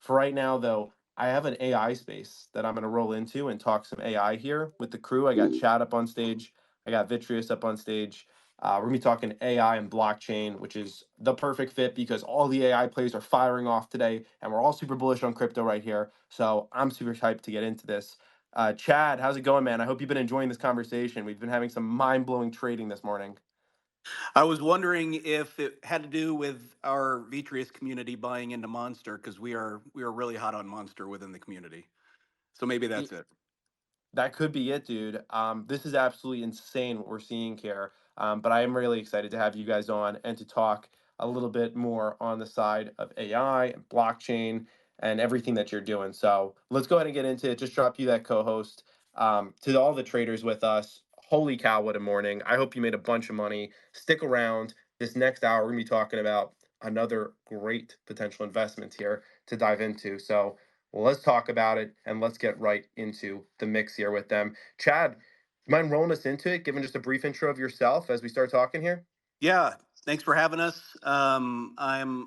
For right now, though, I have an AI space that I'm going to roll into and talk some AI here with the crew. I got Chad up on stage, I got Vitreus up on stage. We're going to be talking AI and blockchain, which is the perfect fit because all the AI plays are firing off today, and we're all super bullish on crypto right here. So I'm super hyped to get into this. Chad, how's it going, man? I hope you've been enjoying this conversation. We've been having some mind blowing trading this morning. I was wondering if it had to do with our Vitreous community buying into Monster because we are really hot on Monster within the community. So maybe that's it. That could be it, dude. This is absolutely insane what we're seeing here. But I am really excited to have you guys on and to talk a little bit more on the side of AI and blockchain and everything that you're doing. So let's go ahead and get into it. Just drop you that co-host. To all the traders with us, holy cow, what a morning. I hope you made a bunch of money. Stick around. This next hour, we're going to be talking about another great potential investment here to dive into. So well, let's talk about it and let's get right into the mix here with them. Chad, you mind rolling us into it, giving just a brief intro of yourself as we start talking here? Yeah, thanks for having us. I'm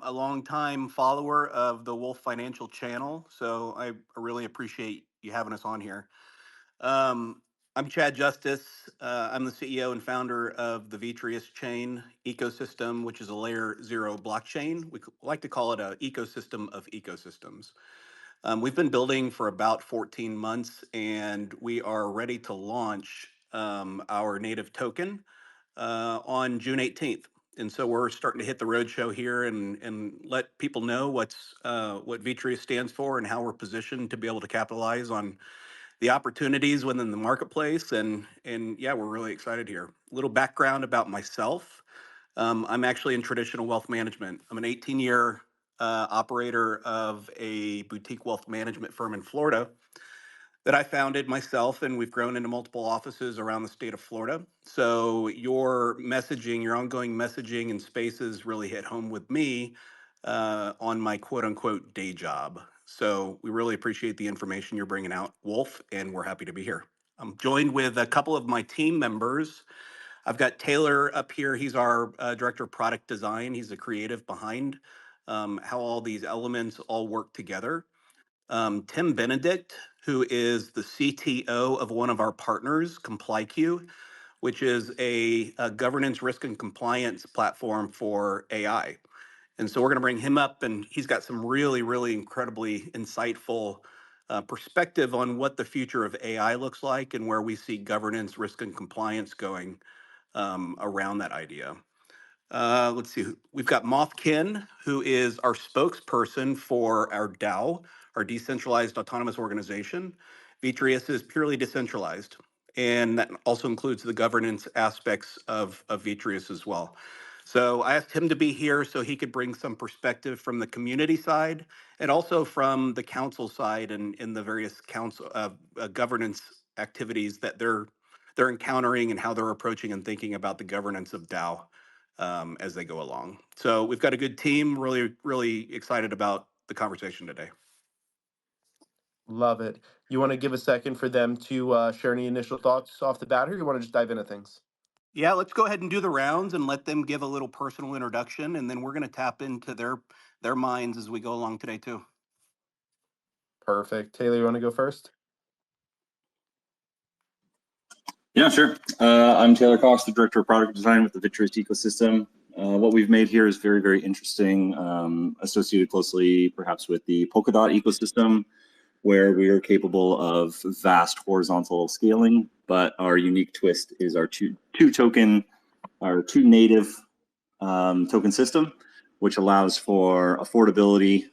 a longtime follower of the Wolf Financial channel, so I really appreciate you having us on here. Um, I'm Chad Justice. I'm the CEO and founder of the Vitreous chain ecosystem, which is a layer zero blockchain. We like to call it an ecosystem of ecosystems. We've been building for about 14 months and we are ready to launch our native token on June 18th. And so we're starting to hit the roadshow here and let people know what Vitreous stands for and how we're positioned to be able to capitalize on the opportunities within the marketplace. And yeah, we're really excited here. A little background about myself. I'm actually in traditional wealth management. I'm an 18-year operator of a boutique wealth management firm in Florida that I founded myself, and we've grown into multiple offices around the state of Florida. So your messaging, your ongoing messaging and spaces really hit home with me on my quote unquote day job. So we really appreciate the information you're bringing out, Wolf, and we're happy to be here. I'm joined with a couple of my team members. I've got Taylor up here. He's our director of product design. He's the creative behind how all these elements all work together. Tim Benedict, who is the CTO of one of our partners, ComplyQ, which is a governance, risk, and compliance platform for AI. And so we're going to bring him up, and he's got some really, really incredibly insightful perspective on what the future of AI looks like and where we see governance, risk, and compliance going around that idea. Let's see. We've got Moth, who is our spokesperson for our DAO, our decentralized autonomous organization. Vitreous is purely decentralized, and that also includes the governance aspects of Vitreous as well. So I asked him to be here so he could bring some perspective from the community side and also from the council side and in the various council governance activities that they're encountering and how they're approaching and thinking about the governance of DAO as they go along. So we've got a good team. Really, really excited about the conversation today. Love it. You want to give a second for them to share any initial thoughts off the bat, or you want to just dive into things? Yeah, let's go ahead and do the rounds and let them give a little personal introduction, and then we're going to tap into their minds as we go along today too. Perfect. Taylor, you want to go first? Yeah, sure. I'm Taylor Cox, the Director of Product Design with the Vitreous ecosystem. What we've made here is very, very interesting, associated closely perhaps with the Polkadot ecosystem, where we are capable of vast horizontal scaling, but our unique twist is our two native token system, which allows for affordability,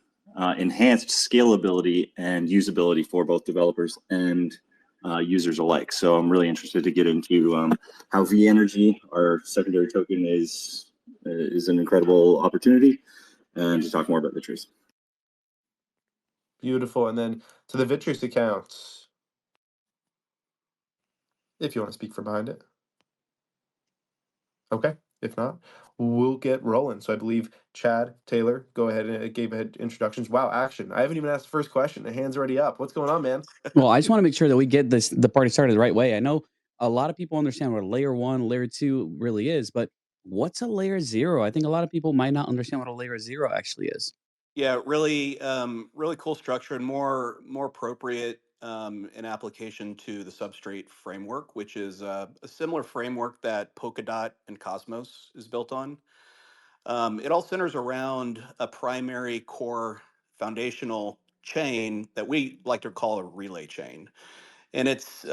enhanced scalability, and usability for both developers and users alike. So I'm really interested to get into how V Energy, our secondary token, is an incredible opportunity, and to talk more about Vitreous. Beautiful. And then to the Vitreous accounts, if you want to speak from behind it. Okay. If not, we'll get rolling. So I believe Chad, Taylor, go ahead and gave introductions. Wow, action. I haven't even asked the first question. The hand's already up. What's going on, man? Well, I just want to make sure that we get the party started the right way. I know a lot of people understand what a layer one, layer two really is, but what's a layer zero? I think a lot of people might not understand what a layer zero actually is. Yeah, really, really cool structure and more appropriate in application to the substrate framework, which is a similar framework that Polkadot and Cosmos is built on. It all centers around a primary core foundational chain that we like to call a relay chain, and its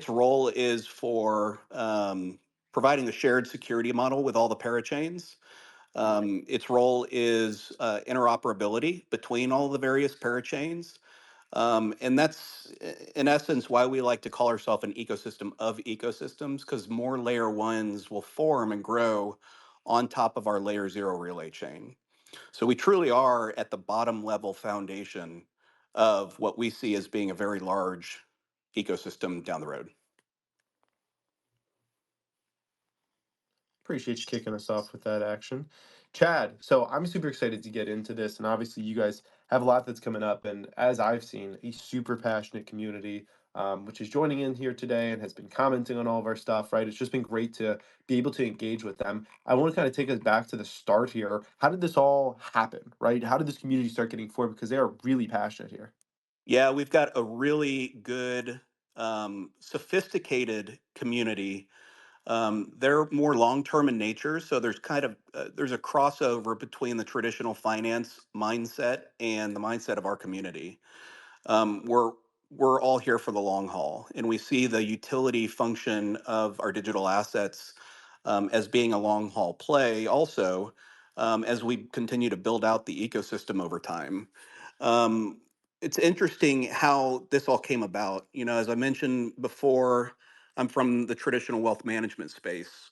role is for providing a shared security model with all the parachains. Its role is interoperability between all the various parachains. And that's in essence why we like to call ourselves an ecosystem of ecosystems, because more layer ones will form and grow on top of our layer zero relay chain. So we truly are at the bottom level foundation of what we see as being a very large ecosystem down the road. Appreciate you kicking us off with that action. Chad, so I'm super excited to get into this, and obviously you guys have a lot that's coming up, and as I've seen, a super passionate community, which is joining in here today and has been commenting on all of our stuff, right? It's just been great to be able to engage with them. I want to kind of take us back to the start here. How did this all happen, right? How did this community start getting formed? Because they are really passionate here. Yeah, we've got a really good, sophisticated community. They're more long-term in nature, so there's a crossover between the traditional finance mindset and the mindset of our community. We're all here for the long haul, and we see the utility function of our digital assets as being a long haul play. Also, as we continue to build out the ecosystem over time, um, it's interesting how this all came about. You know, as I mentioned before, I'm from the traditional wealth management space,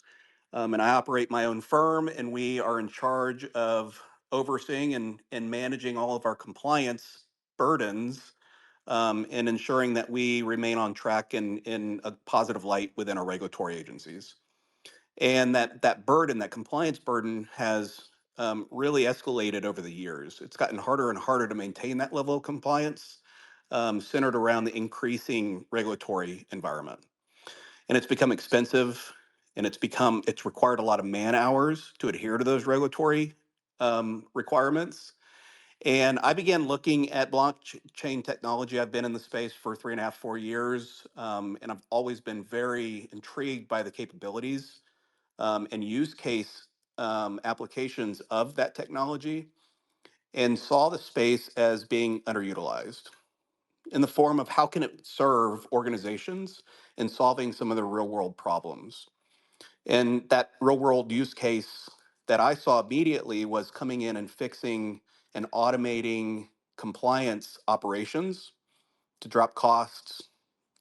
and I operate my own firm, and we are in charge of overseeing and managing all of our compliance burdens, and ensuring that we remain on track in a positive light within our regulatory agencies. And that burden, that compliance burden, has really escalated over the years. It's gotten harder and harder to maintain that level of compliance, centered around the increasing regulatory environment. And it's become expensive, and it's required a lot of man hours to adhere to those regulatory requirements. And I began looking at blockchain technology. I've been in the space for 3.5, 4 years, and I've always been very intrigued by the capabilities and use case applications of that technology, and saw the space as being underutilized in the form of how can it serve organizations in solving some of the real world problems. And that real world use case that I saw immediately was coming in and fixing and automating compliance operations to drop costs,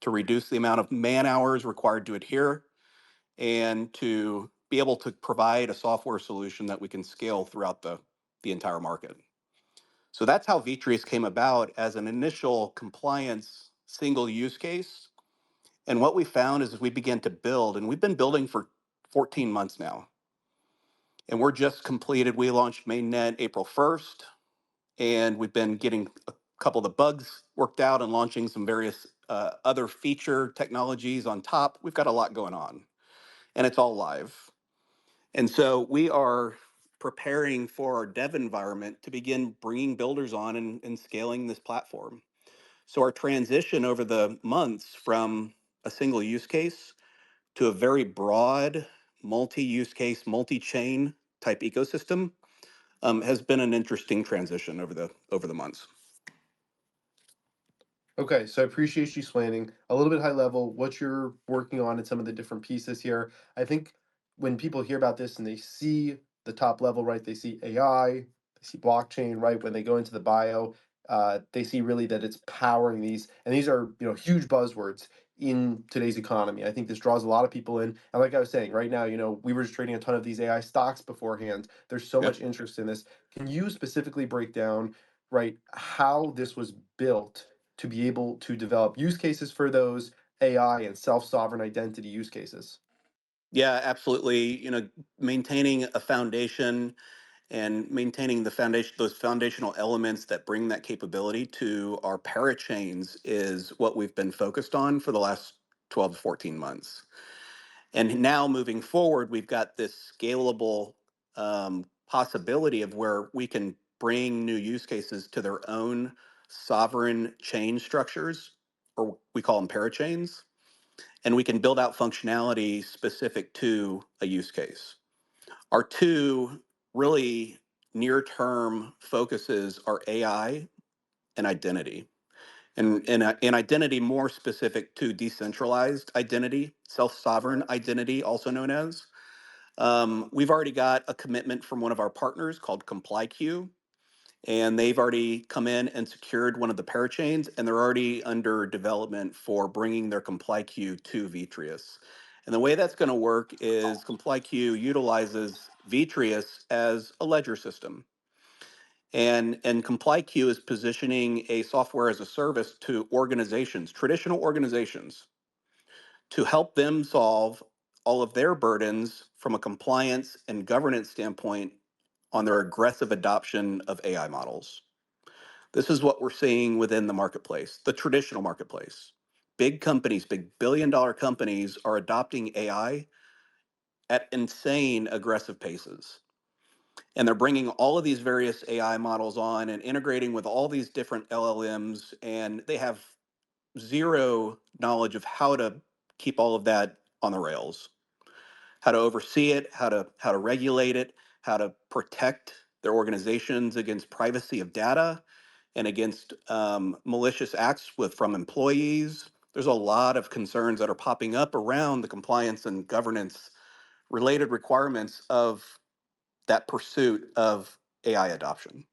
to reduce the amount of man hours required to adhere, and to be able to provide a software solution that we can scale throughout the entire market. So that's how Vitreus came about as an initial compliance single use case. And what we found is we began to build, and we've been building for 14 months now. And we're just completed. We launched mainnet April 1st, and we've been getting a couple of the bugs worked out and launching some various other feature technologies on top. We've got a lot going on, and it's all live. And so we are preparing for our dev environment to begin bringing builders on and scaling this platform. So our transition over the months from a single use case to a very broad multi-use case, multi-chain type ecosystem has been an interesting transition over the months. Okay, so I appreciate you explaining a little bit high level what you're working on and some of the different pieces here. I think when people hear about this and they see the top level, right, they see AI, they see blockchain, right, when they go into the bio, they see really that it's powering these, and these are huge buzzwords in today's economy. I think this draws a lot of people in, and like I was saying, right now, we were just trading a ton of these AI stocks beforehand. There's so Yep. much interest in this. Can you specifically break down, right, how this was built to be able to develop use cases for those AI and self-sovereign identity use cases? Yeah, absolutely. Maintaining a foundation and maintaining those foundational elements that bring that capability to our parachains is what we've been focused on for the last 12 to 14 months. And now moving forward, we've got this scalable possibility of where we can bring new use cases to their own sovereign chain structures, or we call them parachains, and we can build out functionality specific to a use case. Our two really near-term focuses are AI and identity. And identity more specific to decentralized identity, self-sovereign identity, also known as. We've already got a commitment from one of our partners called ComplyQ, and they've already come in and secured one of the parachains, and they're already under development for bringing their ComplyQ to Vitreus. And the way that's going to work is ComplyQ utilizes Vitreus as a ledger system. And ComplyQ is positioning a software as a service to organizations, traditional organizations, to help them solve all of their burdens from a compliance and governance standpoint on their aggressive adoption of AI models. This is what we're seeing within the marketplace, the traditional marketplace. Big companies, big billion-dollar companies are adopting AI at insane aggressive paces. And they're bringing all of these various AI models on and integrating with all these different LLMs, and they have zero knowledge of how to keep all of that on the rails, how to oversee it, how to regulate it, how to protect their organizations against privacy of data and against malicious acts from employees. There's a lot of concerns that are popping up around the compliance and governance related requirements of that pursuit of AI adoption.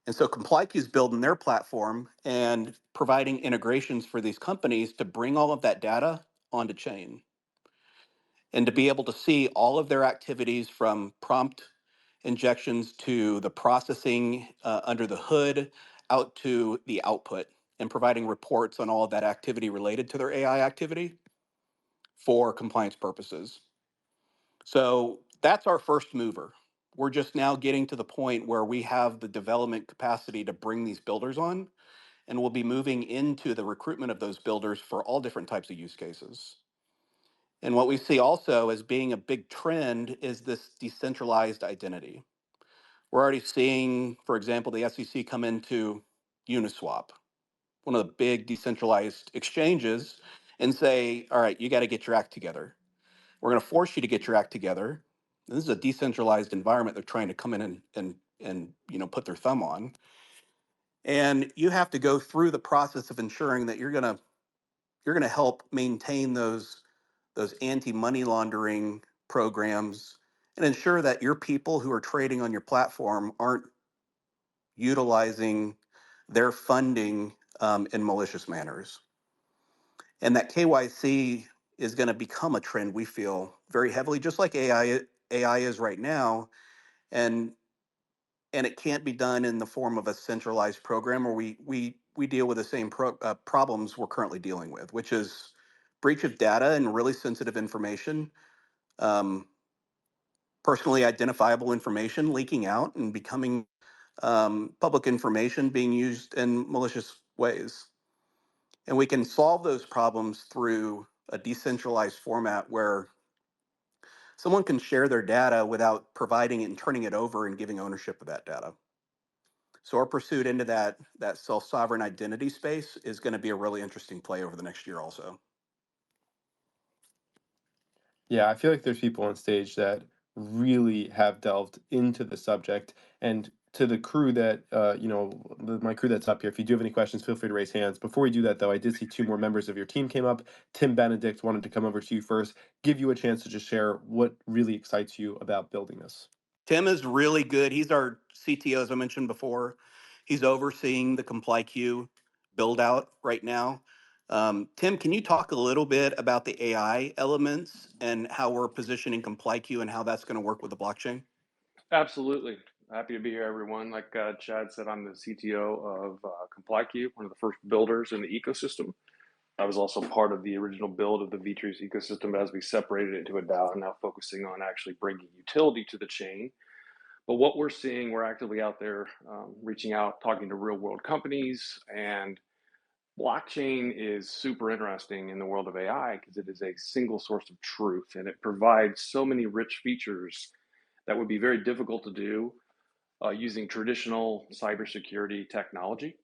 And so ComplyQ is building their platform and providing integrations for these companies to bring all of that data onto chain and to be able to see all of their activities from prompt injections to the processing under the hood out to the output and providing reports on all of that activity related to their AI activity for compliance purposes. So that's our first mover. We're just now getting to the point where we have the development capacity to bring these builders on, and we'll be moving into the recruitment of those builders for all different types of use cases. And what we see also as being a big trend is this decentralized identity. We're already seeing, for example, the SEC come into Uniswap, one of the big decentralized exchanges, and say, all right, you got to get your act together. We're going to force you to get your act together. This is a decentralized environment they're trying to come in and put their thumb on. And you have to go through the process of ensuring that you're gonna help maintain those anti-money laundering programs and ensure that your people who are trading on your platform aren't utilizing their funding in malicious manners. And that KYC is going to become a trend, we feel, very heavily, just like AI is right now. And and it can't be done in the form of a centralized program where we deal with the same problems we're currently dealing with, which is breach of data and really sensitive information, um, personally identifiable information leaking out and becoming public information being used in malicious ways. And we can solve those problems through a decentralized format where someone can share their data without providing it and turning it over and giving ownership of that data. So our pursuit into that self-sovereign identity space is going to be a really interesting play over the next year also. Yeah, I feel like there's people on stage that really have delved into the subject. And to the crew that, my crew that's up here, if you do have any questions, feel free to raise hands. Before we do that, though, I did see two more members of your team came up. Tim Benedict wanted to come over to you first, give you a chance to just share what really excites you about building this. Tim is really good. He's our CTO, as I mentioned before. He's overseeing the ComplyQ build out right now. Tim, can you talk a little bit about the AI elements and how we're positioning ComplyQ and how that's going to work with the blockchain? Absolutely. Happy to be here, everyone. Like Chad said, I'm the CTO of ComplyQ, one of the first builders in the ecosystem. I was also part of the original build of the Vitreus ecosystem as we separated it into a DAO and now focusing on actually bringing utility to the chain. But what we're seeing, we're actively out there reaching out, talking to real world companies, and blockchain is super interesting in the world of AI because it is a single source of truth and it provides so many rich features that would be very difficult to do using traditional cybersecurity technology,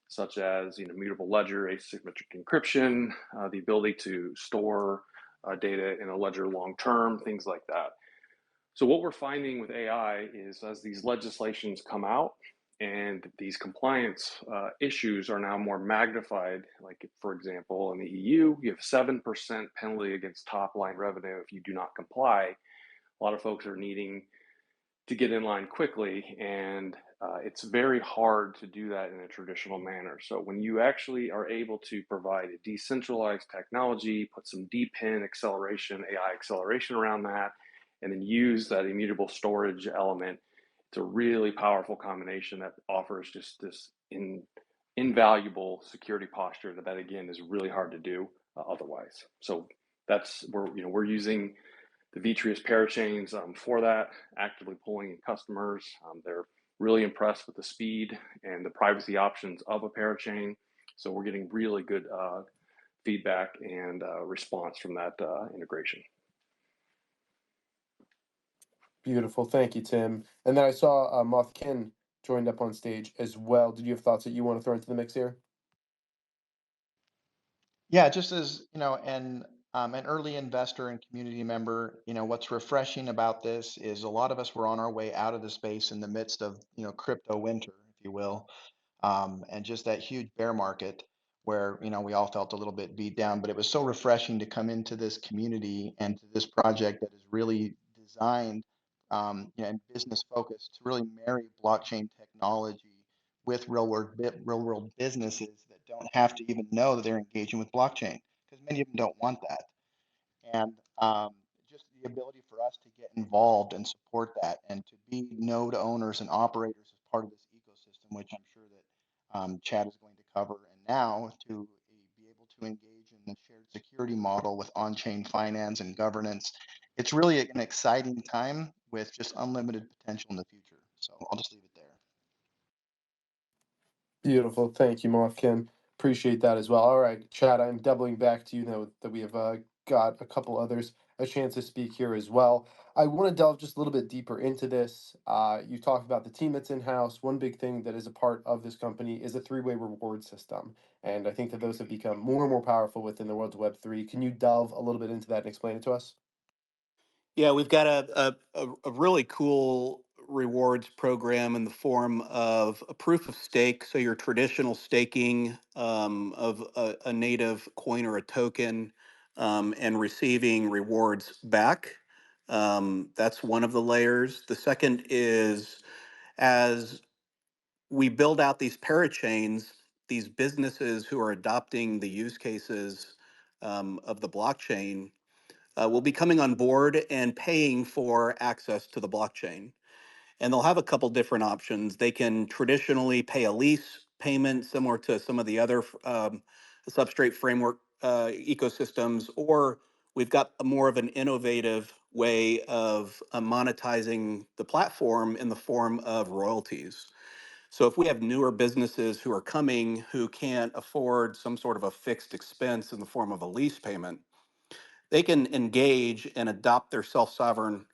such as mutable ledger, asymmetric encryption, the ability to store data in a ledger long term, things like that. So what we're finding with AI is as these legislations come out and these compliance issues are now more magnified, like for example, in the EU, you have 7% penalty against top line revenue if you do not comply. A lot of folks are needing to get in line quickly, and it's very hard to do that in a traditional manner. So when you actually are able to provide a decentralized technology, put some DPIN acceleration, AI acceleration around that, and then use that immutable storage element, it's a really powerful combination that offers just this invaluable security posture that again is really hard to do otherwise. So that's where we're using the Vitreus parachains for that, actively pulling in customers. They're really impressed with the speed and the privacy options of a parachain. So we're getting really good feedback and response from that integration. Beautiful. Thank you, Tim. And then I saw Moth joined up on stage as well. Did you have thoughts that you want to throw into the mix here? Yeah, just as, an early investor and community member, what's refreshing about this is a lot of us were on our way out of the space in the midst of, crypto winter, if you will, and just that huge bear market where, we all felt a little bit beat down. But it was so refreshing to come into this community and to this project that is really designed, and business focused to really marry blockchain technology with real world businesses that don't have to even know that they're engaging with blockchain, because many of them don't want that. And just the ability for us to get involved and support that and to be node owners and operators as part of this ecosystem, which I'm sure that Chad is going to cover. And now to be able to engage in the shared security model with on-chain finance and governance, it's really an exciting time with just unlimited potential in the future. So I'll just leave it there. Beautiful. Thank you, Mothkin. Appreciate that as well. All right, Chad, I'm doubling back to you now that we have got a couple others a chance to speak here as well. I want to delve just a little bit deeper into this. You talked about the team that's in house. One big thing that is a part of this company is a three-way reward system. And I think that those have become more and more powerful within the world of Web3. Can you delve a little bit into that and explain it to us? Yeah, we've got a really cool rewards program in the form of a proof of stake. So your traditional staking of a native coin or a token, and receiving rewards back. That's one of the layers. The second is as we build out these parachains, these businesses who are adopting the use cases of the blockchain will be coming on board and paying for access to the blockchain. And they'll have a couple different options. They can traditionally pay a lease payment similar to some of the other substrate framework ecosystems, or we've got a more of an innovative way of monetizing the platform in the form of royalties. So if we have newer businesses who are coming who can't afford some sort of a fixed expense in the form of a lease payment, they can engage and adopt their self-sovereign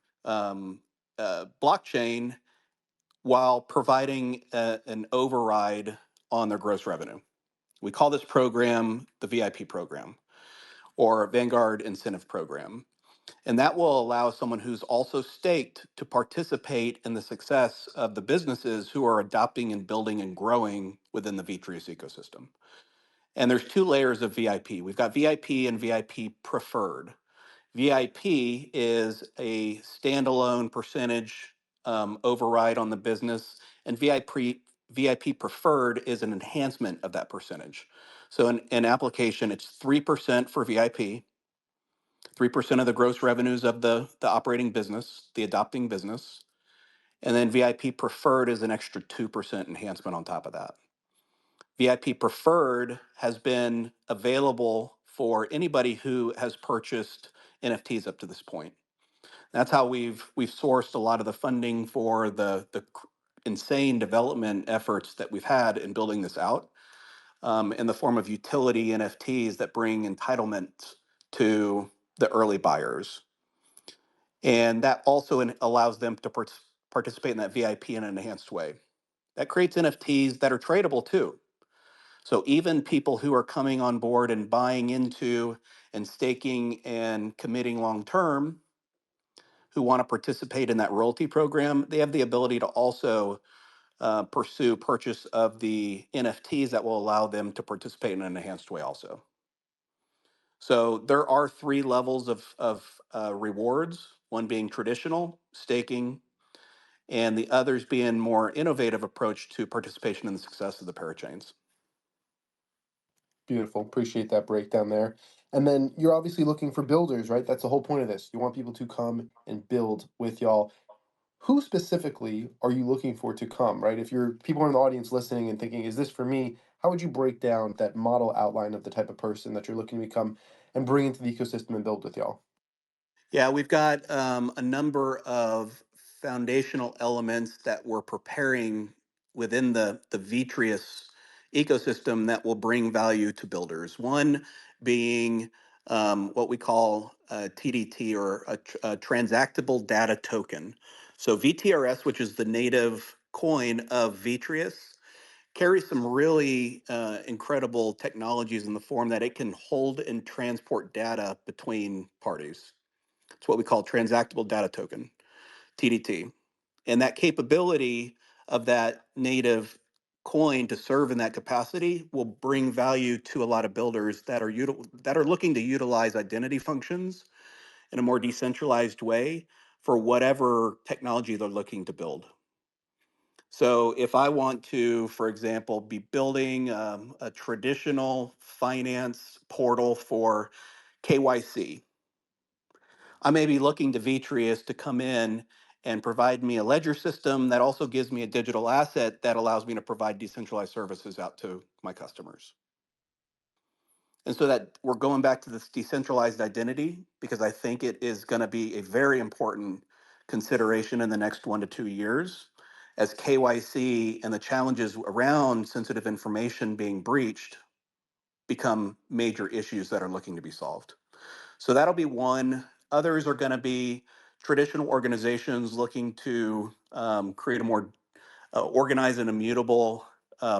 blockchain while providing an override on their gross revenue. We call this program the VIP program or Vanguard Incentive Program. And that will allow someone who's also staked to participate in the success of the businesses who are adopting and building and growing within the Vitreus ecosystem. And there's two layers of VIP. We've got VIP and VIP preferred. VIP is a standalone percentage override on the business, and VIP preferred is an enhancement of that percentage. So in application, it's 3% for VIP, 3% of the gross revenues of the operating business, the adopting business, and then VIP preferred is an extra 2% enhancement on top of that. VIP Preferred has been available for anybody who has purchased NFTs up to this point. That's how we've sourced a lot of the funding for the insane development efforts that we've had in building this out, in the form of utility NFTs that bring entitlement to the early buyers. And that also allows them to participate in that VIP in an enhanced way. That creates NFTs that are tradable too. So even people who are coming on board and buying into and staking and committing long term, who want to participate in that royalty program, they have the ability to also pursue purchase of the NFTs that will allow them to participate in an enhanced way also. So there are three levels of rewards, one being traditional, staking, and the others being more innovative approach to participation in the success of the parachains. Beautiful. Appreciate that breakdown there. And then you're obviously looking for builders, right? That's the whole point of this. You want people to come and build with y'all. Who specifically are you looking for to come, right? If you're people are in the audience listening and thinking, is this for me? How would you break down that model outline of the type of person that you're looking to become and bring into the ecosystem and build with y'all? Yeah, we've got a number of foundational elements that we're preparing within the Vitreus ecosystem that will bring value to builders. One being what we call TDT, or a transactable data token. So VTRS, which is the native coin of Vitreus, carries some really incredible technologies in the form that it can hold and transport data between parties. It's what we call transactable data token, TDT. And that capability of that native coin to serve in that capacity will bring value to a lot of builders that are looking to utilize identity functions in a more decentralized way for whatever technology they're looking to build. So if I want to, for example, be building a traditional finance portal for KYC, I may be looking to Vitreus to come in and provide me a ledger system that also gives me a digital asset that allows me to provide decentralized services out to my customers. And so that we're going back to this decentralized identity, because I think it is going to be a very important consideration in the next 1 to 2 years as KYC and the challenges around sensitive information being breached become major issues that are looking to be solved. So that'll be one. Others are going to be traditional organizations looking to create a more organized and immutable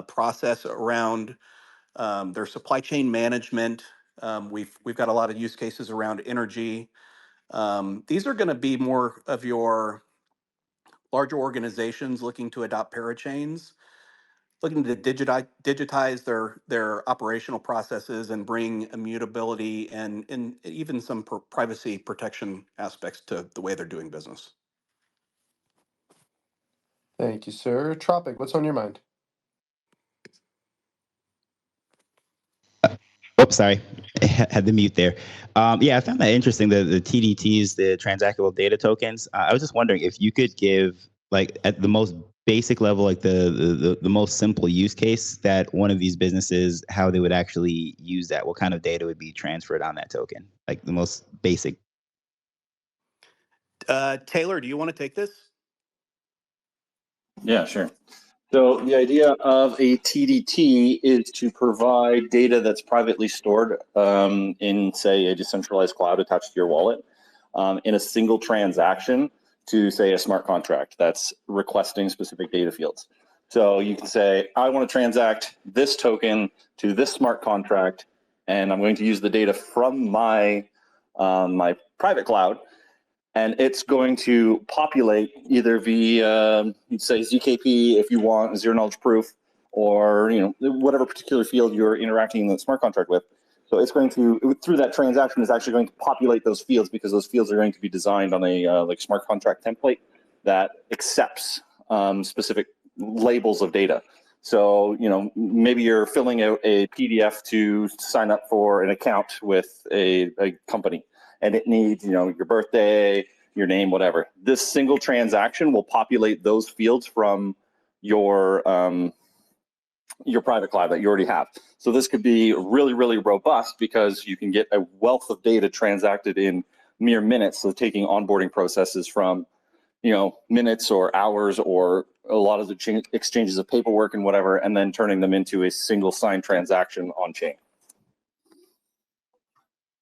process around their supply chain management. We've got a lot of use cases around energy. These are going to be more of your larger organizations looking to adopt parachains, looking to digitize their operational processes and bring immutability and even some privacy protection aspects to the way they're doing business. Thank you, sir. Tropic, what's on your mind? Oh, sorry, had the mute there. Yeah, I found that interesting. The TDTs, the transactable data tokens. I was just wondering if you could give, like, at the most basic level, like the most simple use case that one of these businesses, how they would actually use that, what kind of data would be transferred on that token, like the most basic. Taylor, do you want to take this? Yeah, sure. So the idea of a TDT is to provide data that's privately stored in, say, a decentralized cloud attached to your wallet in a single transaction to, say, a smart contract that's requesting specific data fields. So you can say, I want to transact this token to this smart contract, and I'm going to use the data from my my private cloud, and it's going to populate either via, you'd say ZKP if you want zero knowledge proof, or whatever particular field you're interacting in the smart contract with. So it's going to, through that transaction, is actually going to populate those fields, because those fields are going to be designed on a like smart contract template that accepts specific labels of data. So maybe you're filling out a PDF to sign up for an account with a company, and it needs your birthday, your name, whatever. This single transaction will populate those fields from your private cloud that you already have. So this could be really, really robust, because you can get a wealth of data transacted in mere minutes. So taking onboarding processes from minutes or hours, or a lot of the exchanges of paperwork and whatever, and then turning them into a single signed transaction on chain.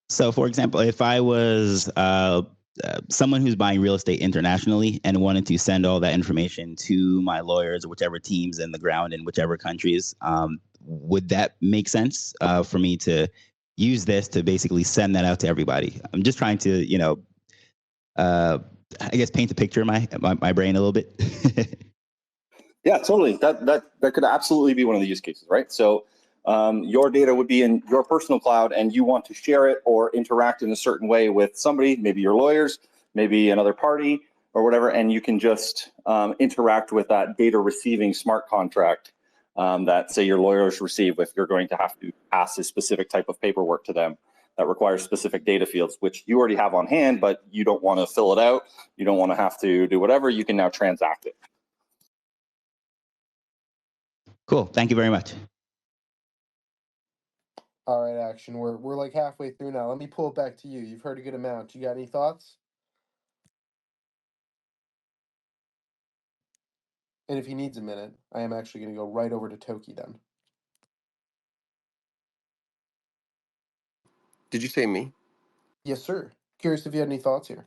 So, for example, if I was someone who's buying real estate internationally and wanted to send all that information to my lawyers or whichever teams in the ground in whichever countries, would that make sense for me to use this to basically send that out to everybody? I'm just trying to, I guess paint the picture in my brain a little bit. Yeah, totally. That could absolutely be one of the use cases, right? So your data would be in your personal cloud and you want to share it or interact in a certain way with somebody, maybe your lawyers, maybe another party or whatever, and you can just interact with that data receiving smart contract that, say, your lawyers receive if you're going to have to pass a specific type of paperwork to them that requires specific data fields, which you already have on hand, but you don't want to fill it out. You don't want to have to do whatever. You can now transact it. Cool. Thank you very much. All right, Action. We're like halfway through now. Let me pull it back to you. You've heard a good amount. You got any thoughts? And if he needs a minute, I am actually going to go right over to Toki then. Did you say me? Yes, sir. Curious if you had any thoughts here.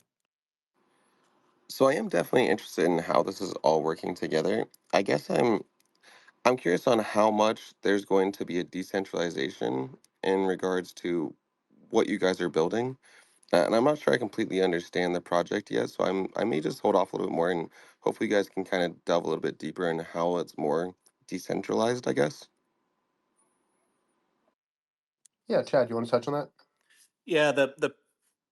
So I am definitely interested in how this is all working together. I guess I'm curious on how much there's going to be a decentralization in regards to what you guys are building. And I'm not sure I completely understand the project yet, so I may just hold off a little bit more and hopefully you guys can kind of delve a little bit deeper in how it's more decentralized, I guess. Yeah, Chad, you want to touch on that? Yeah, the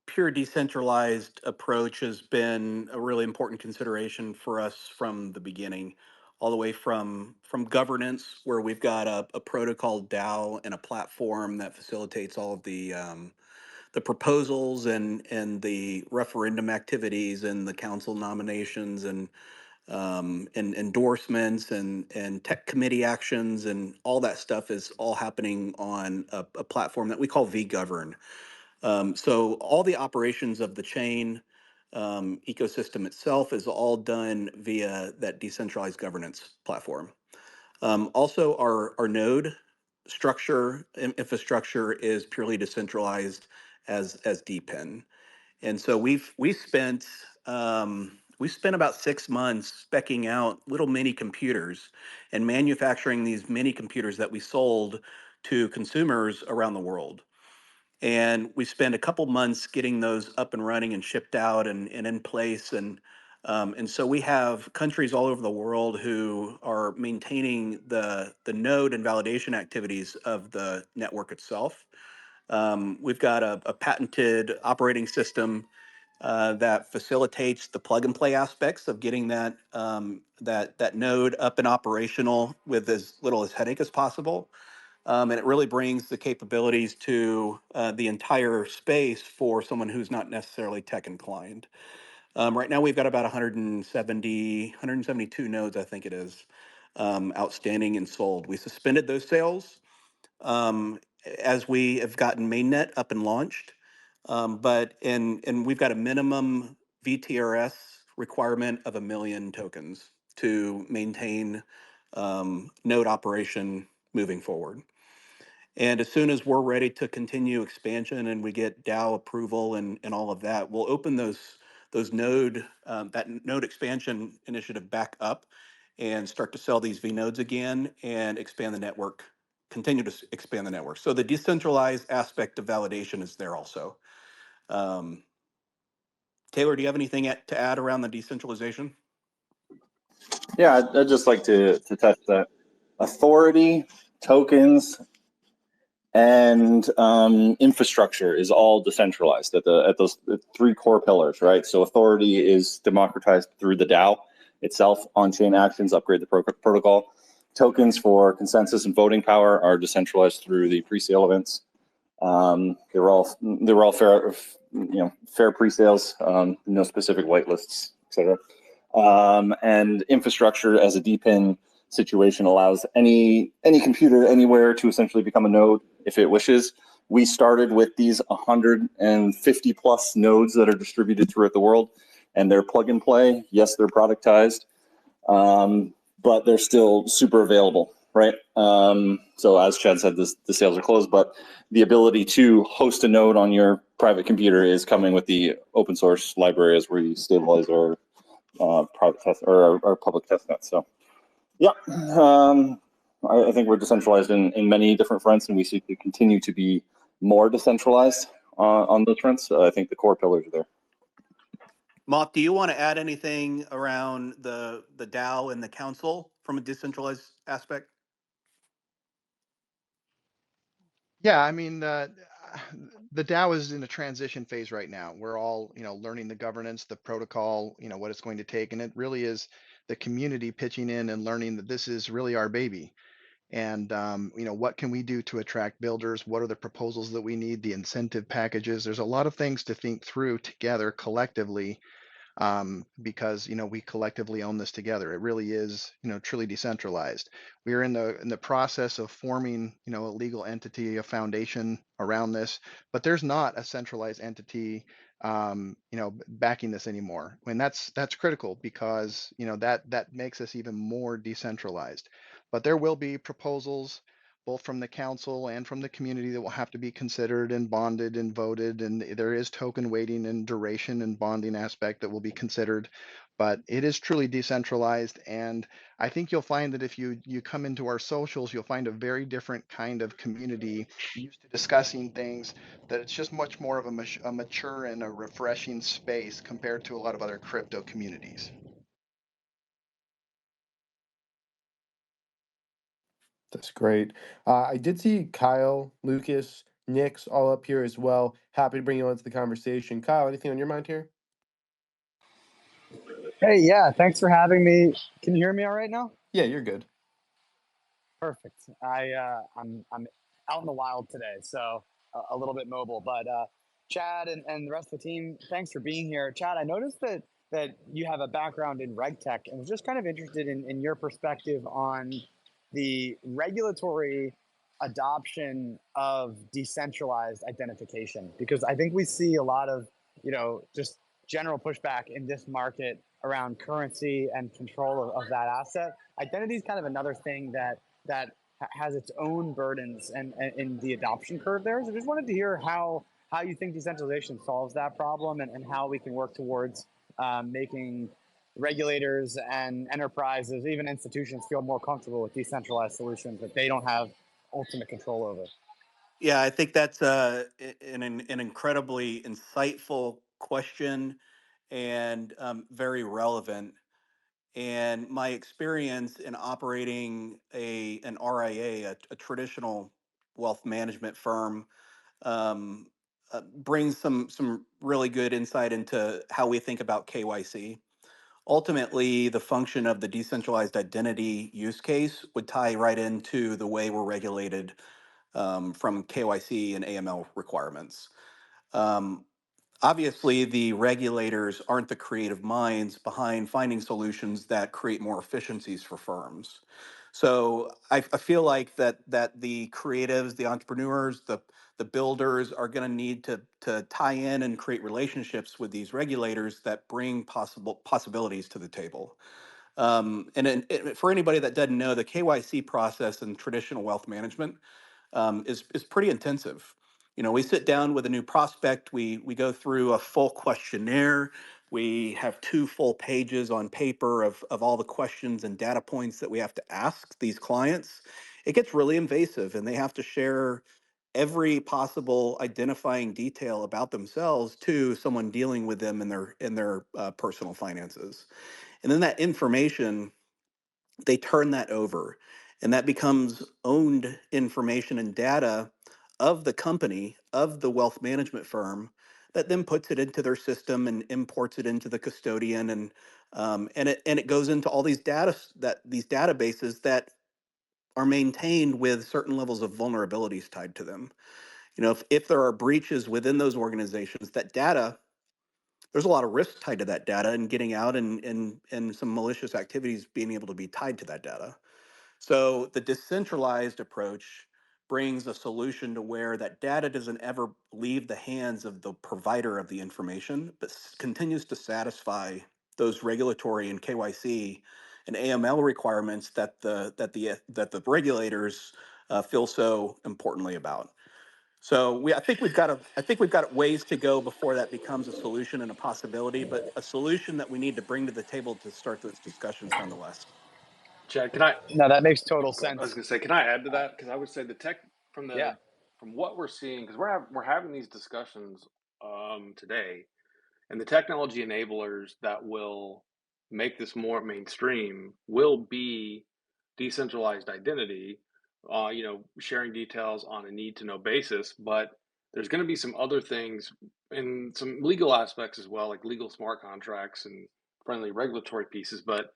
pure decentralized approach has been a really important consideration for us from the beginning, all the way from governance, where we've got a protocol DAO and a platform that facilitates all of the proposals and the referendum activities and the council nominations and endorsements and tech committee actions and all that stuff is all happening on a platform that we call vGovern. So all the operations of the chain ecosystem itself is all done via that decentralized governance platform. Also, our node structure infrastructure is purely decentralized as DPIN. And so we spent about 6 months specking out little mini computers and manufacturing these mini computers that we sold to consumers around the world. And we spent a couple months getting those up and running and shipped out and in place. And so we have countries all over the world who are maintaining the node and validation activities of the network itself. We've got a patented operating system that facilitates the plug and play aspects of getting that node up and operational with as little as headache as possible. And it really brings the capabilities to the entire space for someone who's not necessarily tech inclined. Right now, we've got about 172 nodes, I think it is, outstanding and sold. We suspended those sales um, as we have gotten mainnet up and launched. And we've got a minimum VTRS requirement of 1 million tokens to maintain node operation moving forward. And as soon as we're ready to continue expansion and we get DAO approval and all of that, we'll open those node that node expansion initiative back up and start to sell these V nodes again and expand the network, continue to expand the network. So the decentralized aspect of validation is there also. Um, Taylor, do you have anything to add around the decentralization? Yeah, I'd just like to touch that authority, tokens, and infrastructure is all decentralized at those three core pillars, right? So authority is democratized through the DAO itself. On-chain actions upgrade the protocol. Tokens for consensus and voting power are decentralized through the pre-sale events. They were all fair pre-sales, no specific whitelists, etc. And infrastructure as a DPIN situation allows any computer anywhere to essentially become a node if it wishes. We started with these 150 plus nodes that are distributed throughout the world, and they're plug and play. Yes, they're productized, but they're still super available, right? So as Chad said, the sales are closed, but the ability to host a node on your private computer is coming with the open source library as we stabilize our private test or our public test net. So yeah, I think we're decentralized in many different fronts, and we seek to continue to be more decentralized on those fronts. I think the core pillars are there. Moth, do you want to add anything around the DAO and the council from a decentralized aspect? Yeah, I mean, the DAO is in a transition phase right now. We're all, learning the governance, the protocol, what it's going to take, and it really is the community pitching in and learning that this is really our baby. And what can we do to attract builders? What are the proposals that we need? The incentive packages. There's a lot of things to think through together collectively, because we collectively own this together. It really is truly decentralized. We are in the process of forming a legal entity, a foundation around this, but there's not a centralized entity backing this anymore. And that's critical because that makes us even more decentralized. But there will be proposals both from the council and from the community that will have to be considered and bonded and voted. And there is token weighting and duration and bonding aspect that will be considered. But it is truly decentralized. And I think you'll find that if you come into our socials, you'll find a very different kind of community used to discussing things, that it's just much more of a mature and a refreshing space compared to a lot of other crypto communities. That's great. I did see Kyle, Lucas, Nick's all up here as well. Happy to bring you onto the conversation. Kyle, anything on your mind here? Hey, yeah, thanks for having me. Can you hear me all right now? Yeah, you're good. Perfect. I'm out in the wild today, so a little bit mobile. But Chad and the rest of the team, thanks for being here. Chad, I noticed that you have a background in reg tech, and was just kind of interested in your perspective on the regulatory adoption of decentralized identification, because I think we see a lot of just general pushback in this market around currency and control of that asset. Identity is kind of another thing that has its own burdens and in the adoption curve there. So just wanted to hear how you think decentralization solves that problem, and how we can work towards making regulators and enterprises, even institutions, feel more comfortable with decentralized solutions that they don't have ultimate control over. Yeah, I think that's an incredibly insightful question, and very relevant. And my experience in operating an RIA, a traditional wealth management firm, um, brings some really good insight into how we think about KYC. Ultimately, the function of the decentralized identity use case would tie right into the way we're regulated, from KYC and AML requirements. Um, Obviously, the regulators aren't the creative minds behind finding solutions that create more efficiencies for firms. So I feel like that the creatives, the entrepreneurs, the builders are going to need to tie in and create relationships with these regulators that bring possibilities to the table. For anybody that doesn't know, the KYC process in traditional wealth management, is pretty intensive. We sit down with a new prospect. We go through a full questionnaire. We have two full pages on paper of all the questions and data points that we have to ask these clients. It gets really invasive, and they have to share every possible identifying detail about themselves to someone dealing with them in their personal finances. And then that information, they turn that over, and that becomes owned information and data of the company, of the wealth management firm, that then puts it into their system and imports it into the custodian, and it goes into all these these databases that are maintained with certain levels of vulnerabilities tied to them. If there are breaches within those organizations, that data, there's a lot of risk tied to that data and getting out, and some malicious activities being able to be tied to that data. So the decentralized approach brings a solution to where that data doesn't ever leave the hands of the provider of the information, but continues to satisfy those regulatory and KYC and AML requirements that the regulators feel so importantly about. So I think we've got ways to go before that becomes a solution and a possibility, but a solution that we need to bring to the table to start those discussions nonetheless. Chad, can I? No, that makes total I was sense. going to say, can I add to that? Because I would say the tech Yeah. from what we're seeing, because we're having these discussions today, and the technology enablers that will make this more mainstream will be decentralized identity, sharing details on a need to know basis. But there's going to be some other things and some legal aspects as well, like legal smart contracts and friendly regulatory pieces. But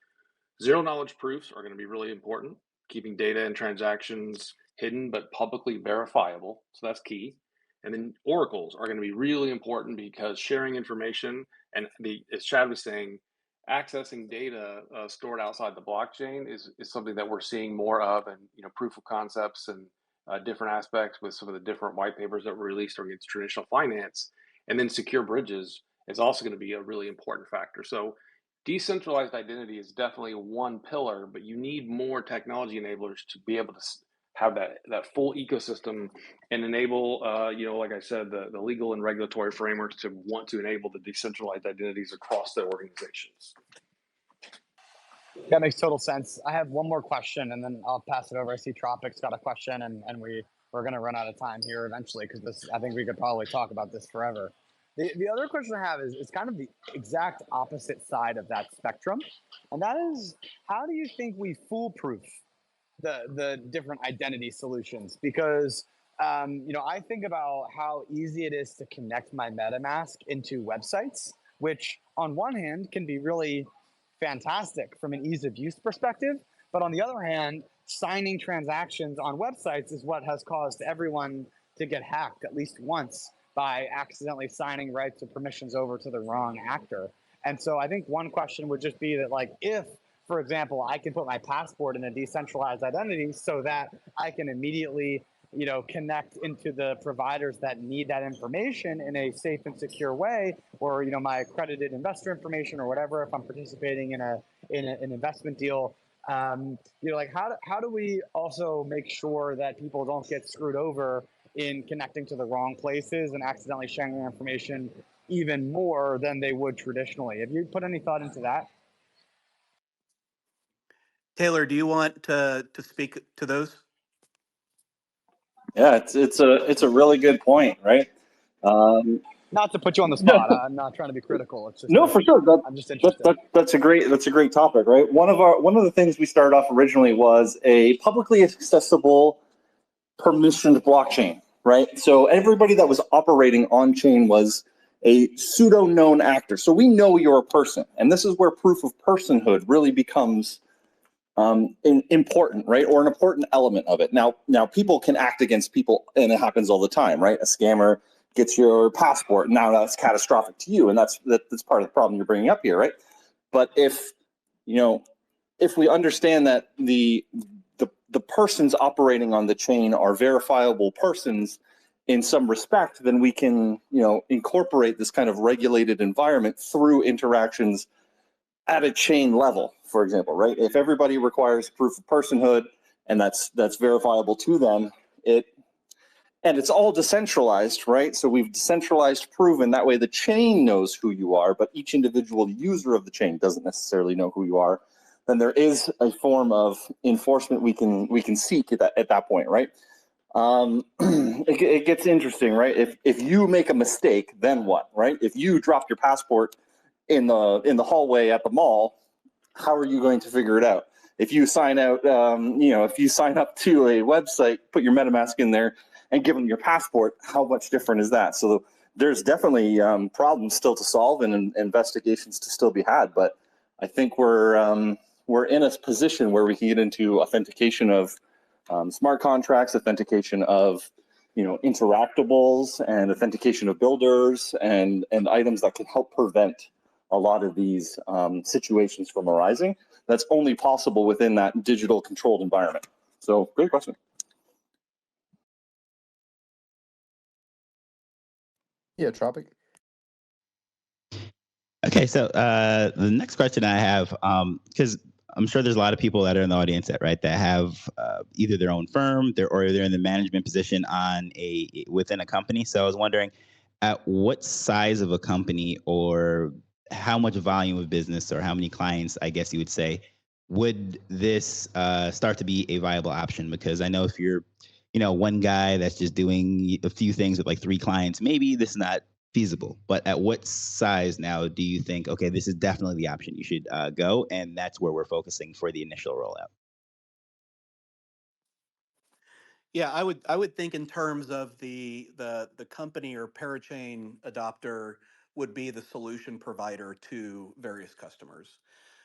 zero knowledge proofs are going to be really important, keeping data and transactions hidden but publicly verifiable. So that's key. And then oracles are going to be really important because sharing information and as Chad was saying, accessing data stored outside the blockchain is something that we're seeing more of, and proof of concepts and different aspects with some of the different white papers that were released against traditional finance. And then secure bridges is also going to be a really important factor. So decentralized identity is definitely one pillar, but you need more technology enablers to be able to have that full ecosystem and enable, like I said, the legal and regulatory frameworks to want to enable the decentralized identities across their organizations. That makes total sense. I have one more question, and then I'll pass it over. I see Tropic's got a question, and we're going to run out of time here eventually, because I think we could probably talk about this forever. The other question I have is kind of the exact opposite side of that spectrum, and that is, how do you think we foolproof the different identity solutions? Because I think about how easy it is to connect my MetaMask into websites, which on one hand can be really fantastic from an ease of use perspective, but on the other hand, signing transactions on websites is what has caused everyone to get hacked at least once by accidentally signing rights or permissions over to the wrong actor. And so I think one question would just be that, like, if, for example, I can put my passport in a decentralized identity so that I can immediately, connect into the providers that need that information in a safe and secure way, or, my accredited investor information or whatever, if I'm participating in an investment deal. Like, how do we also make sure that people don't get screwed over in connecting to the wrong places and accidentally sharing their information even more than they would traditionally? Have you put any thought into that? Taylor, do you want to speak to those? Yeah, it's a really good point, right? Not to put you on the No, spot. I'm not trying to be critical. It's just no, for sure. I'm just interested. That's a great topic, right? One of the things we started off originally was a publicly accessible permissioned blockchain, right? So everybody that was operating on chain was a pseudo known actor. So we know you're a person, and this is where proof of personhood really becomes important, right? Or an important element of it. Now people can act against people, and it happens all the time, right? A scammer gets your passport. Now that's catastrophic to you, and that's part of the problem you're bringing up here, right? But if we understand that the persons operating on the chain are verifiable persons in some respect, then we can incorporate this kind of regulated environment through interactions at a chain level, for example, right? If everybody requires proof of personhood and that's verifiable to them, and it's all decentralized, right? So we've decentralized proven, that way the chain knows who you are, but each individual user of the chain doesn't necessarily know who you are. Then there is a form of enforcement we can seek at that point, right? It gets interesting, right? If you make a mistake, then what, right? If you drop your passport in the hallway at the mall, how are you going to figure it out? If you sign out, if you sign up to a website, put your MetaMask in there and give them your passport, how much different is that? So there's definitely problems still to solve and investigations to still be had. But I think we're in a position where we can get into authentication of smart contracts, authentication of interactables, and authentication of builders and items that can help prevent a lot of these situations from arising. That's only possible within that digital controlled environment. So great question. Yeah, Tropic. Okay, so the next question I have, because I'm sure there's a lot of people that are in the audience that have either their own firm, or they're in the management position on within a company. So I was wondering, at what size of a company, or how much volume of business, or how many clients, I guess you would say, would this start to be a viable option? Because I know if you're, one guy that's just doing a few things with like three clients, maybe this is not feasible. But at what size now do you think, okay, this is definitely the option you should go, and that's where we're focusing for the initial rollout? Yeah, I would think in terms of the company or parachain adopter would be the solution provider to various customers.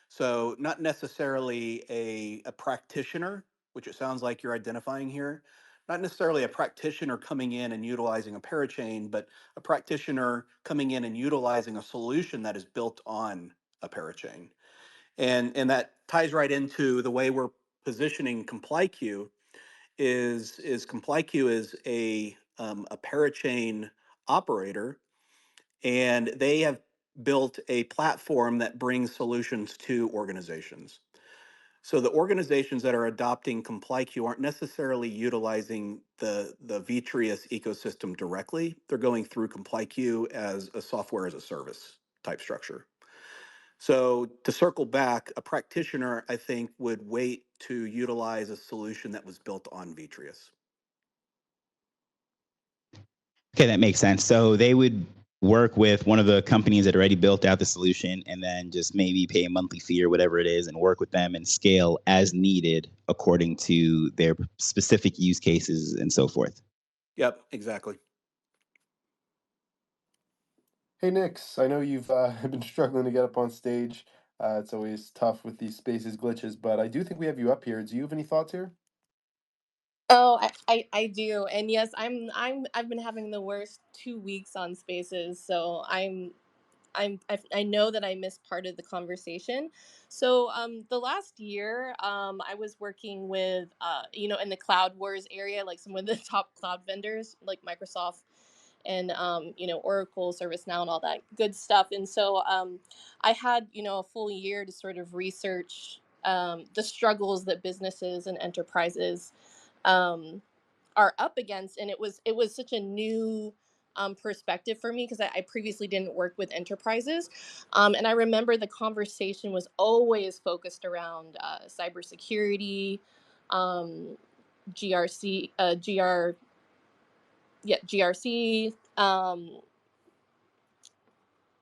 So not necessarily a practitioner, which it sounds like you're identifying here, not necessarily a practitioner coming in and utilizing a parachain, but a practitioner coming in and utilizing a solution that is built on a parachain. And that ties right into the way we're positioning ComplyQ is ComplyQ is a parachain operator, and they have built a platform that brings solutions to organizations. So the organizations that are adopting ComplyQ aren't necessarily utilizing the Vitreus ecosystem directly. They're going through ComplyQ as a software as a service type structure. So to circle back, a practitioner, I think, would wait to utilize a solution that was built on Vitreus. Okay, that makes sense. So they would work with one of the companies that already built out the solution, and then just maybe pay a monthly fee or whatever it is, and work with them and scale as needed according to their specific use cases and so forth. Yep, exactly. Hey, Nix, I know you've been struggling to get up on stage. It's always tough with these spaces glitches, but I do think we have you up here. Do you have any thoughts here? Oh, I do. And yes, I've been having the worst 2 weeks on spaces, so I know that I missed part of the conversation. So the last year I was working with in the cloud wars area, like some of the top cloud vendors like Microsoft and Oracle, ServiceNow, and all that good stuff. And so I had a full year to sort of research the struggles that businesses and enterprises um, are up against, and it was such a new perspective for me because I previously didn't work with enterprises, and I remember the conversation was always focused around cybersecurity, um, GRC, GRC,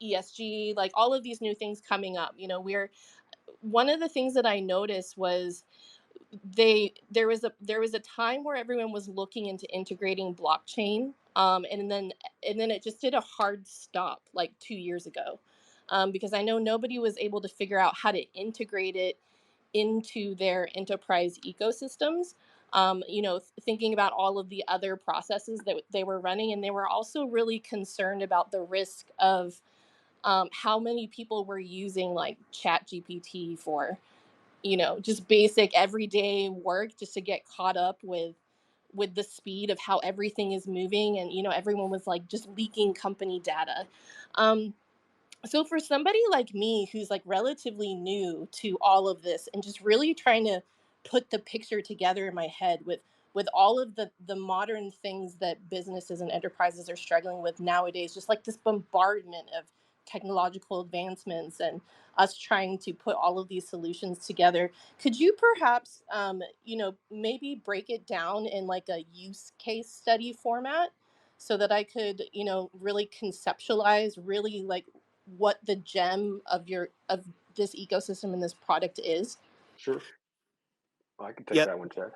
ESG, like all of these new things coming up. We're one of the things that I noticed was there was a time where everyone was looking into integrating blockchain, and then it just did a hard stop like 2 years ago, because I know nobody was able to figure out how to integrate it into their enterprise ecosystems. Thinking about all of the other processes that they were running, and they were also really concerned about the risk of how many people were using like chat gpt for just basic everyday work, just to get caught up with the speed of how everything is moving. And everyone was like just leaking company data. um so for somebody like me who's like relatively new to all of this and just really trying to put the picture together in my head with all of the modern things that businesses and enterprises are struggling with nowadays, just like this bombardment of technological advancements and us trying to put all of these solutions together, could you perhaps maybe break it down in like a use case study format so that I could really conceptualize really like what the gem of this ecosystem and this product is? Sure. I can take Yep, that one, Chad.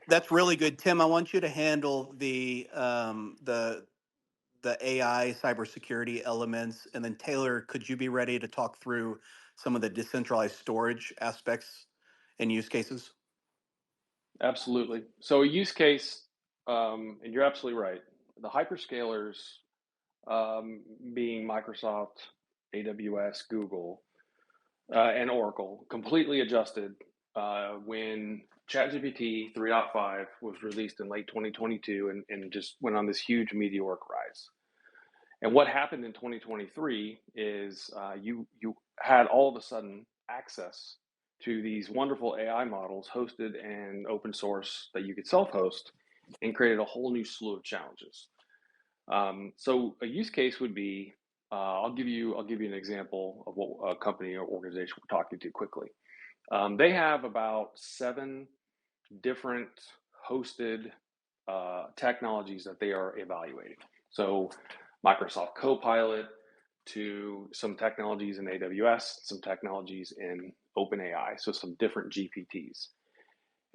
that's really good, Tim. I want you to handle the AI cybersecurity elements, and then Taylor, could you be ready to talk through some of the decentralized storage aspects and use cases? Absolutely. So a use case, and you're absolutely right. The hyperscalers, being Microsoft, AWS, Google, and Oracle, completely adjusted when ChatGPT 3.5 was released in late 2022, and just went on this huge meteoric rise. And what happened in 2023 is you had all of a sudden access to these wonderful AI models hosted and open source that you could self-host, and created a whole new slew of challenges. So a use case would be, I'll give you an example of what a company or organization we're talking to quickly. They have about 7 different hosted technologies that they are evaluating. So Microsoft Copilot to some technologies in AWS, some technologies in OpenAI, so some different GPTs.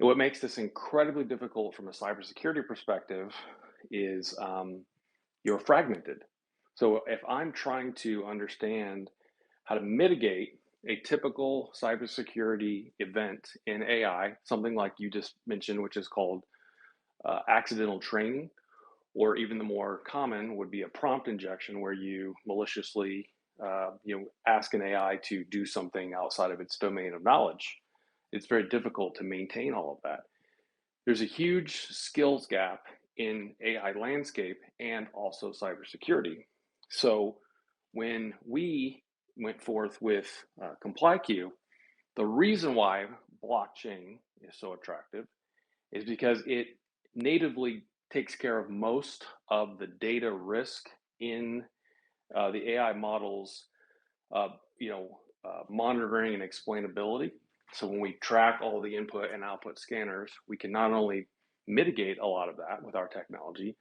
And what makes this incredibly difficult from a cybersecurity perspective is you're fragmented. So if I'm trying to understand how to mitigate a typical cybersecurity event in AI, something like you just mentioned, which is called accidental training, or even the more common would be a prompt injection, where you maliciously, ask an AI to do something outside of its domain of knowledge. It's very difficult to maintain all of that. There's a huge skills gap in AI landscape and also cybersecurity. So when we went forth with ComplyQ, the reason why blockchain is so attractive is because it natively takes care of most of the data risk in the AI models, uh, monitoring and explainability. So when we track all the input and output scanners, we can not only mitigate a lot of that with our technology,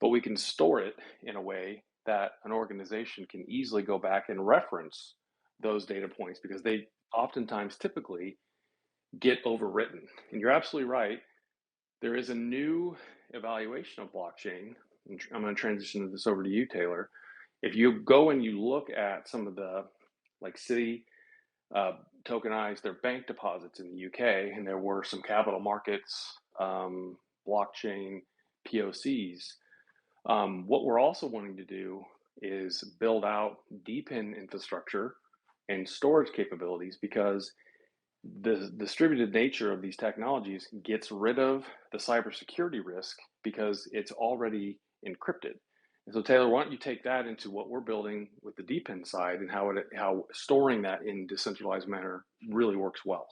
but we can store it in a way that an organization can easily go back and reference those data points, because they oftentimes typically get overwritten. And you're absolutely right. There is a new evaluation of blockchain. I'm going to transition this over to you, Taylor. If you go and you look at some of the, like, Citi uh, tokenized their bank deposits in the UK, and there were some capital markets blockchain POCs. What we're also wanting to do is build out DePIN infrastructure and storage capabilities, because the distributed nature of these technologies gets rid of the cybersecurity risk because it's already encrypted. And so, Taylor, why don't you take that into what we're building with the DePIN side, and how storing that in decentralized manner really works well.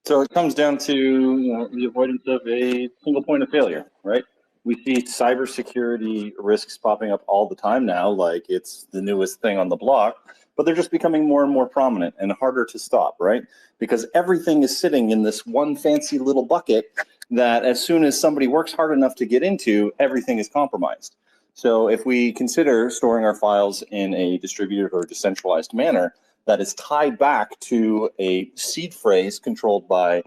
So it comes down to the avoidance of a single point of failure, right? We see cybersecurity risks popping up all the time now, like it's the newest thing on the block, but they're just becoming more and more prominent and harder to stop, right? Because everything is sitting in this one fancy little bucket that as soon as somebody works hard enough to get into, everything is compromised. So if we consider storing our files in a distributed or decentralized manner that is tied back to a seed phrase controlled by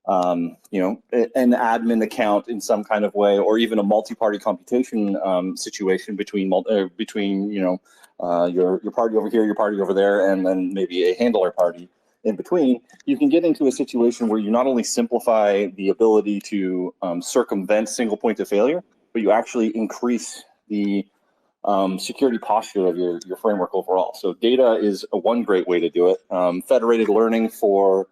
an admin account in some kind of way, or even a multi-party computation situation between your party over here, your party over there, and then maybe a handler party in between. You can get into a situation where you not only simplify the ability to circumvent single point of failure, but you actually increase the security posture of your framework overall. So data is one great way to do it. Federated learning for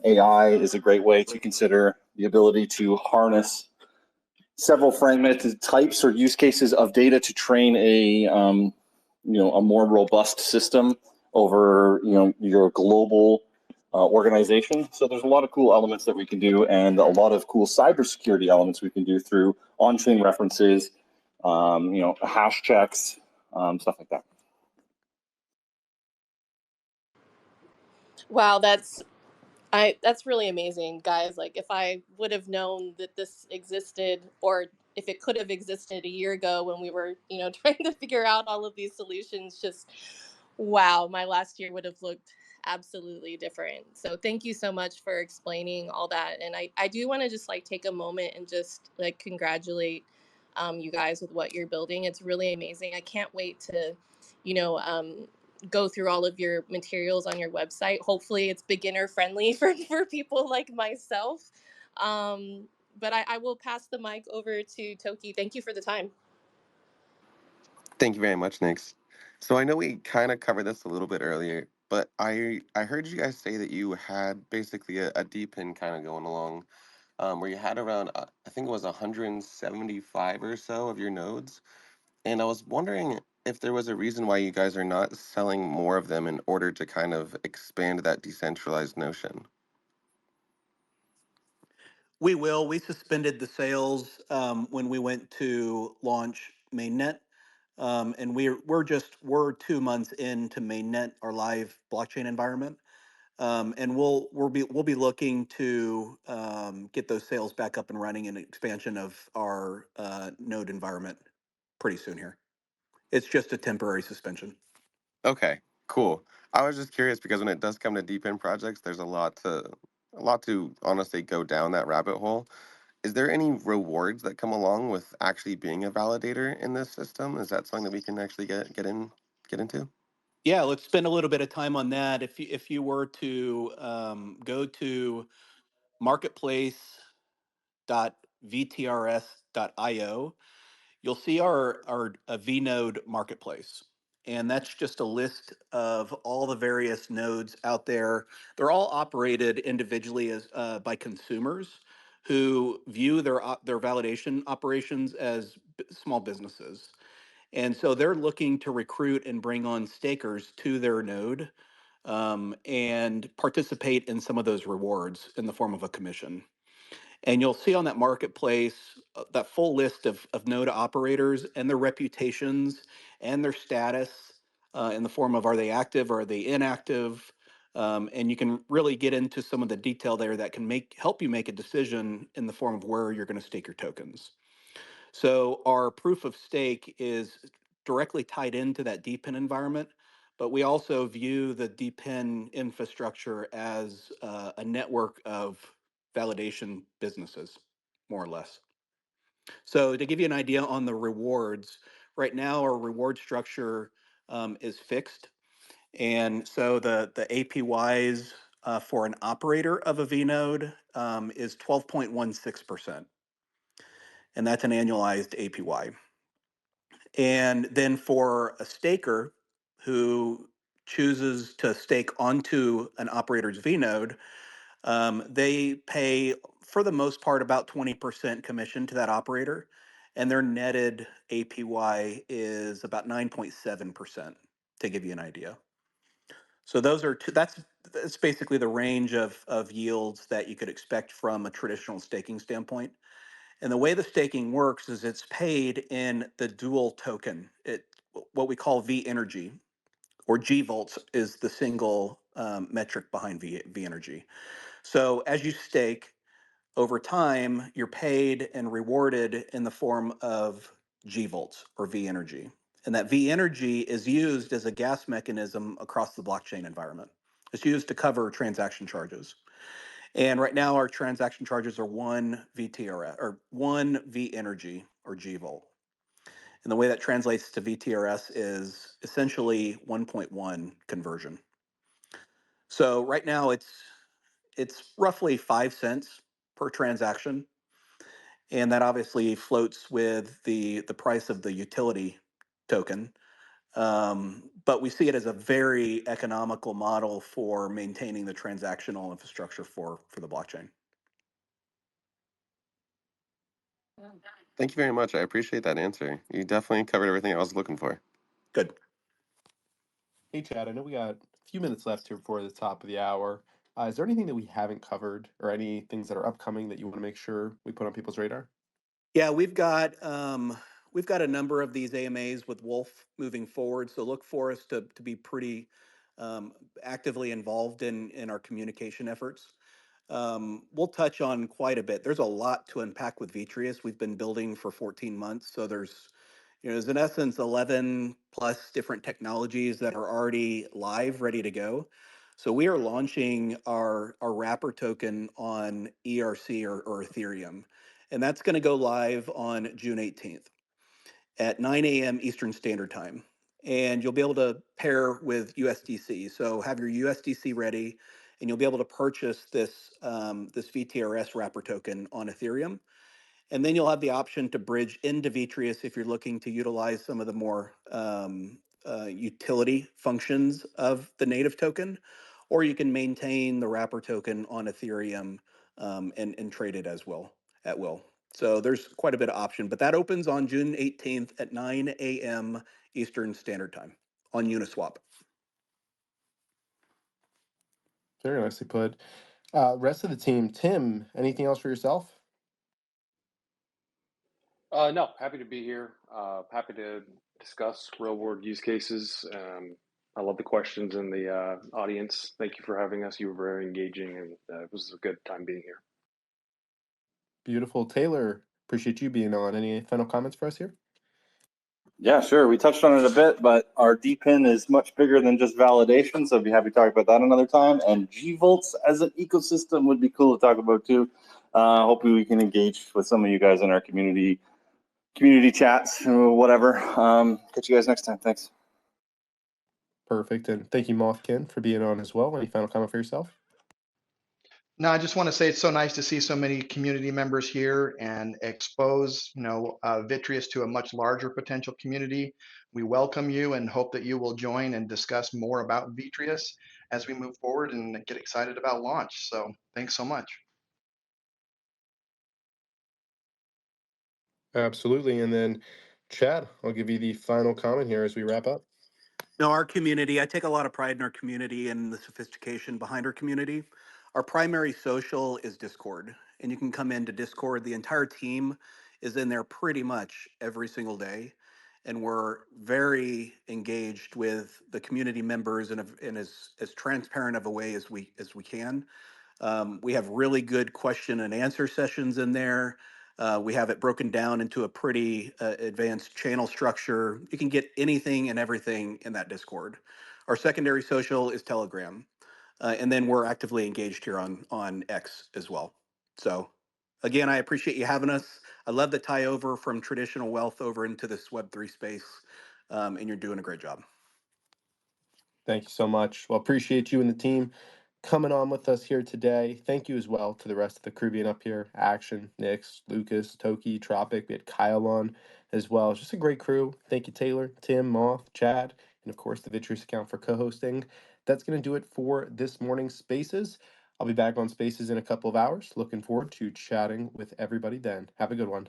AI is a great way to consider the ability to harness several fragmented types or use cases of data to train a more robust system over your global organization. So there's a lot of cool elements that we can do, and a lot of cool cybersecurity elements we can do through on-chain references, hash checks, stuff like that. Wow, that's really amazing, guys. Like, if I would have known that this existed, or if it could have existed a year ago when we were, trying to figure out all of these solutions, just wow, my last year would have looked absolutely different. So thank you so much for explaining all that. And I do want to just like take a moment and just like congratulate you guys with what you're building. It's really amazing. I can't wait to, you know, um, go through all of your materials on your website. Hopefully it's beginner friendly for people like myself. But I will pass the mic over to Toki. Thank you for the time. Thank you very much, Nix. So I know we kind of covered this a little bit earlier, but I heard you guys say that you had basically a DPIN kind of going along, where you had around I think it was 175 or so of your nodes, and I was wondering if there was a reason why you guys are not selling more of them in order to kind of expand that decentralized notion. We will. We suspended the sales when we went to launch mainnet, and we're 2 months into mainnet, our live blockchain environment, and we'll be looking to get those sales back up and running and expansion of our node environment pretty soon here. It's just a temporary suspension. Okay, cool. I was just curious because when it does come to deep end projects, there's a lot to honestly go down that rabbit hole. Is there any rewards that come along with actually being a validator in this system? Is that something that we can actually get into? Yeah, let's spend a little bit of time on that. If you were to go to marketplace.vtrs.io, you'll see our vnode marketplace. And that's just a list of all the various nodes out there. They're all operated individually as by consumers who view their validation operations as small businesses. And so they're looking to recruit and bring on stakers to their node, and participate in some of those rewards in the form of a commission. And you'll see on that marketplace that full list of node operators and their reputations and their status, in the form of, are they active or are they inactive? And you can really get into some of the detail there that can help you make a decision in the form of where you're going to stake your tokens. So our proof of stake is directly tied into that DePIN environment, but we also view the DePIN infrastructure as a network of validation businesses, more or less. So to give you an idea on the rewards, right now our reward structure is fixed, and so the APYs for an operator of a vNode is 12.16%, and that's an annualized APY. And then for a staker who chooses to stake onto an operator's vNode, they pay, for the most part, about 20% commission to that operator, and their netted APY is about 9.7%, to give you an idea. So that's basically the range of yields that you could expect from a traditional staking standpoint. And the way the staking works is it's paid in the dual token. What we call V energy, or G volts is the single metric behind V energy. So as you stake over time, you're paid and rewarded in the form of G volts or V energy. And that V energy is used as a gas mechanism across the blockchain environment. It's used to cover transaction charges. And right now, our transaction charges are one VTRS, or one V energy, or G volt. And the way that translates to VTRS is essentially 1.1 conversion. So right now, it's roughly 5 cents per transaction, and that obviously floats with the price of the utility token. But we see it as a very economical model for maintaining the transactional infrastructure for the blockchain. Thank you very much. I appreciate that answer. You definitely covered everything I was looking for. Good. Hey, Chad, I know we got a few minutes left here before the top of the hour. Is there anything that we haven't covered or any things that are upcoming that you want to make sure we put on people's radar? Yeah, we've got a number of these AMAs with Wolf moving forward. So look for us to be pretty um, actively involved in our communication efforts. We'll touch on quite a bit. There's a lot to unpack with Vitreus. We've been building for 14 months, so there's in essence 11 plus different technologies that are already live, ready to go. So we are launching our wrapper token on ERC, or Ethereum, and that's going to go live on June 18th at 9 a.m. Eastern Standard Time. And you'll be able to pair with USDC. So have your USDC ready, and you'll be able to purchase this VTRS wrapper token on Ethereum. And then you'll have the option to bridge into Vitreus if you're looking to utilize some of the more utility functions of the native token, or you can maintain the wrapper token on Ethereum, and trade it as well at will. So there's quite a bit of option, but that opens on June 18th at 9 a.m. Eastern Standard Time on Uniswap. Very nicely put. Rest of the team, Tim, anything else for yourself? No, happy to be here. Happy to discuss real world use cases. I love the questions in the audience. Thank you for having us. You were very engaging, and it was a good time being here. Beautiful. Taylor, appreciate you being on. Any final comments for us here? Yeah, sure. We touched on it a bit, but our DPIN is much bigger than just validation, so I'd be happy to talk about that another time. And G-Volts as an ecosystem would be cool to talk about too. Hopefully we can engage with some of you guys in our community chats or whatever. Catch you guys next time. Thanks. Perfect. And thank you, Mothkin, for being on as well. Any final comment for yourself? No, I just want to say it's so nice to see so many community members here and expose, Vitreous to a much larger potential community. We welcome you and hope that you will join and discuss more about Vitreous as we move forward and get excited about launch. So thanks so much. Absolutely. And then, Chad, I'll give you the final comment here as we wrap up. No, our community, I take a lot of pride in our community and the sophistication behind our community. Our primary social is Discord, and you can come into Discord. The entire team is in there pretty much every single day, and we're very engaged with the community members in as transparent of a way as we can. We have really good question and answer sessions in there. We have it broken down into a pretty advanced channel structure. You can get anything and everything in that Discord. Our secondary social is Telegram, and then we're actively engaged here on X as well. So, again, I appreciate you having us. I love the tie over from traditional wealth over into this Web3 space, and you're doing a great job. Thank you so much. Well, appreciate you and the team coming on with us here today. Thank you as well to the rest of the crew being up here. Action, Nix, Lucas, Toki, Tropic. We had Kyle on as well. It's just a great crew. Thank you, Taylor, Tim, Moth, Chad, and of course the Vitreous account for co-hosting. That's going to do it for this morning's Spaces. I'll be back on Spaces in a couple of hours. Looking forward to chatting with everybody then. Have a good one.